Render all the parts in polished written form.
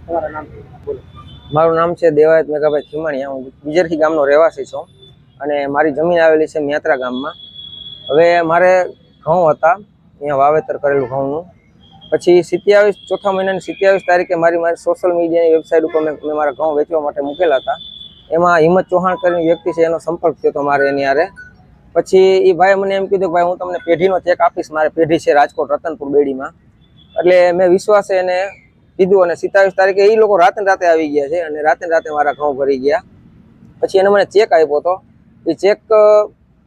તમારા નામ બોલો। મારું નામ છે દેવાયત મેઘાભાઈ ખીમાણીયા। હું બીજરખી ગામનો રહેવાસી છું અને મારી જમીન આવેલી છે મિયાત્રા ગામમાં। હવે મારે ઘઉં હતા, અહીંયા વાવેતર કરેલું ઘઉંનું। પછી 27 ચોથા મહિનાની 27 તારીખે મારી સોશિયલ મીડિયાની વેબસાઇટ ઉપર મેં મારા ઘઉં વેચવા માટે મૂકેલા હતા। એમાં હિંમત ચૌહાણ કરીને વ્યક્તિ છે, એનો સંપર્ક થયો હતો મારે એની હારે। પછી એ ભાઈએ મને એમ કીધું કે ભાઈ હું તમને પેઢીનો ચેક આપીશ, મારે પેઢી છે રાજકોટ રતનપુર બેડીમાં। એટલે મેં વિશ્વાસે એને કીધું અને 27 તારીખે એ લોકો રાતે આવી ગયા છે અને રાતે મારા ઘઉં ભરી ગયા। પછી એને મને ચેક આપ્યો હતો, એ ચેક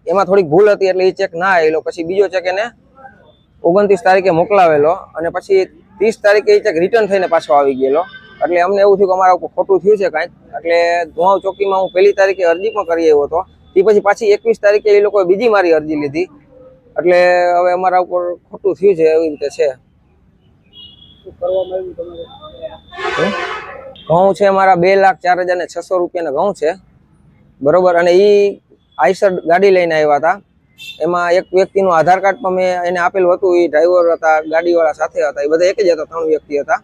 એમાં થોડીક ભૂલ હતી એટલે એ ચેક ના આવેલો। પછી બીજો ચેક એને 29 તારીખે મોકલાવેલો અને પછી 30 તારીખે એ ચેક રિટર્ન થઈને પાછો આવી ગયેલો। એટલે અમને એવું થયું કે અમારા ઉપર ખોટું થયું છે કાંઈક। એટલે ધોવાવ ચોકીમાં હું 1 તારીખે અરજી પણ કરી આવ્યો હતો। તે પછી પાછી 21 તારીખે એ લોકોએ બીજી મારી અરજી લીધી। એટલે હવે અમારા ઉપર ખોટું થયું છે, એવી રીતે છે। ઘઉં છે મારા 2,04,600 રૂપિયાના ઘઉં છે, બરોબર। અને એ આઈસર ગાડી લઈને આવ્યા હતા। એમાં એક વ્યક્તિનું આધાર કાર્ડ પણ મેં એને આપેલું હતું, એ ડ્રાઈવર હતા, ગાડીવાળા સાથે હતા, એ બધા એક જ હતા, 3 વ્યક્તિ હતા।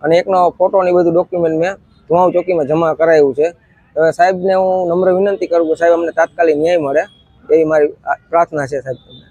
અને એકનો ફોટો ને બધું ડોક્યુમેન્ટ મેં ધોવાવ ચોકીમાં જમા કરાવ્યું છે। હવે સાહેબને હું નમ્ર વિનંતી કરું કે સાહેબ અમને તાત્કાલિક ન્યાય મળે, એવી મારી પ્રાર્થના છે સાહેબ તમને।